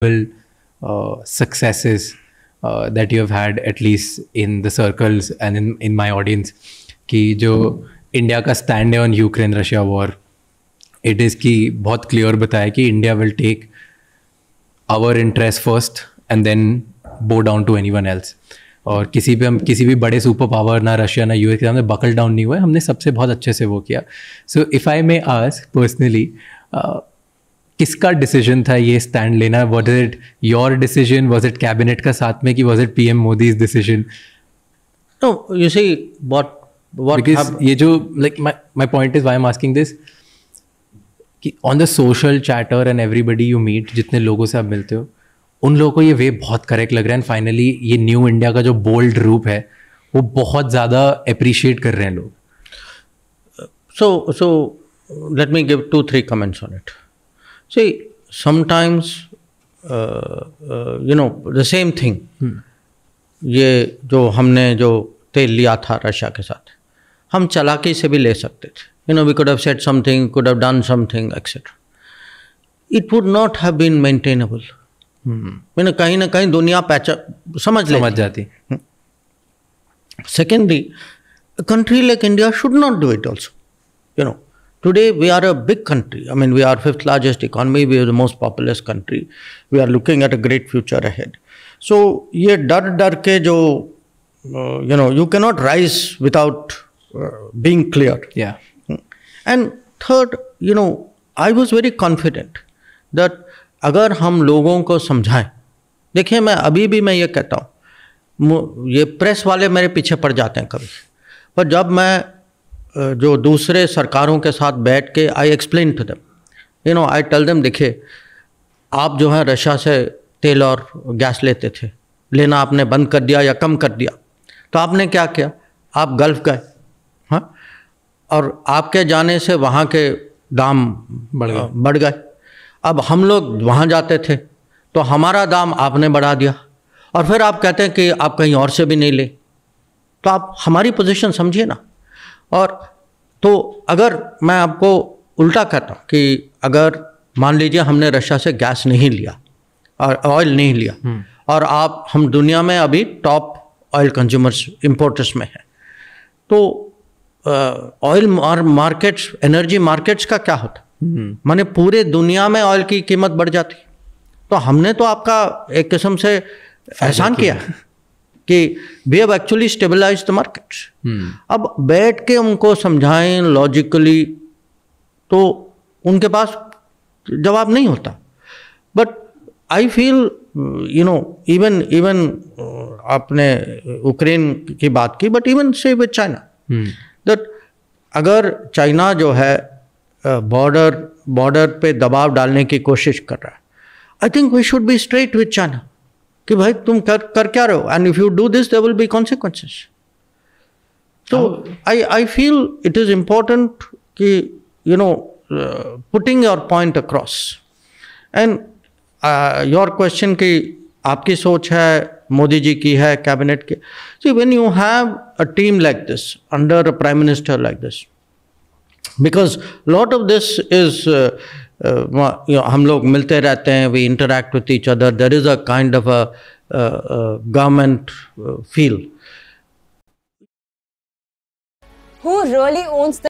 successes that you have had, at least in the circles and in my audience, कि जो India का stand है on Ukraine Russia war, it is कि बहुत clear बताया कि India will take our interest first and then bow down to anyone else. और किसी भी बड़े सुपर पावर, ना रशिया ना यूएस के सामने बकल डाउन नहीं हुआ है. हमने सबसे बहुत अच्छे से वो किया. So if I may ask personally, किसका डिसीजन था ये स्टैंड लेना? Was it your decision? Was it cabinet का साथ में, कि was it PM Modi's decision? No, you see what because ये जो like my point is why I'm asking this, कि on the social chatter and everybody you meet, जितने लोगों से आप मिलते हो, उन लोगों को ये वे बहुत करेक्ट लग रहा है. एंड फाइनली ये न्यू इंडिया का जो बोल्ड रूप है वो बहुत ज़्यादा अप्रिशिएट कर रहे हैं लोग. So let me give 2-3 comments on it. See, sometimes the same thing, ये जो हमने जो तेल लिया था रशिया के साथ, हम चालाकी से भी ले सकते थे. We could have said something, could have done something, etc. It would not have been maintainable. कहीं ना कहीं दुनिया समझ जाती. Secondly, a country like India should not do it also. Today we are a big country. I mean, we are 5th largest economy. We are the most populous country. We are looking at a great future ahead. So ये डर के जो you cannot rise without being clear. Yeah. And third, I was very confident that अगर हम लोगों को समझाएं, देखिए मैं ये कहता हूँ, ये प्रेस वाले मेरे पीछे पड़ जाते हैं कभी, पर जब मैं जो दूसरे सरकारों के साथ बैठ के I explain to them, I tell them, देखिए आप जो है रशिया से तेल और गैस लेते थे, लेना आपने बंद कर दिया या कम कर दिया, तो आपने क्या किया? आप गल्फ गए, हाँ, और आपके जाने से वहाँ के दाम बढ़ गए. अब हम लोग वहाँ जाते थे तो हमारा दाम आपने बढ़ा दिया, और फिर आप कहते हैं कि आप कहीं और से भी नहीं ले. तो आप हमारी पोजीशन समझिए ना. और तो अगर मैं आपको उल्टा कहता हूँ कि अगर मान लीजिए हमने रशिया से गैस नहीं लिया और ऑयल नहीं लिया, और हम दुनिया में अभी टॉप ऑयल कंज्यूमर्स इंपोर्टर्स में हैं, तो ऑयल मार्केट्स, एनर्जी मार्केट्स का क्या होता? माने पूरे दुनिया में ऑयल की कीमत बढ़ जाती. तो हमने तो आपका एक किस्म से एहसान किया कि we have actually stabilised the markets. अब बैठ के उनको समझाएं लॉजिकली, तो उनके पास जवाब नहीं होता. बट आई फील इवन आपने यूक्रेन की बात की, बट इवन से विद चाइना, दैट अगर चाइना जो है बॉर्डर पे दबाव डालने की कोशिश कर रहा है, I think we should be straight with China कि भाई तुम कर क्या रहे हो, and if you do this there will be consequences. तो I feel it is important कि putting your point across. And your question कि आपकी सोच है, मोदी जी की है, कैबिनेट की. See, when you have a team like this, under a prime minister like this, because lot of this is हम लोग मिलते रहते हैं, we interact with each other, there is a kind of a government feel. Who really owns the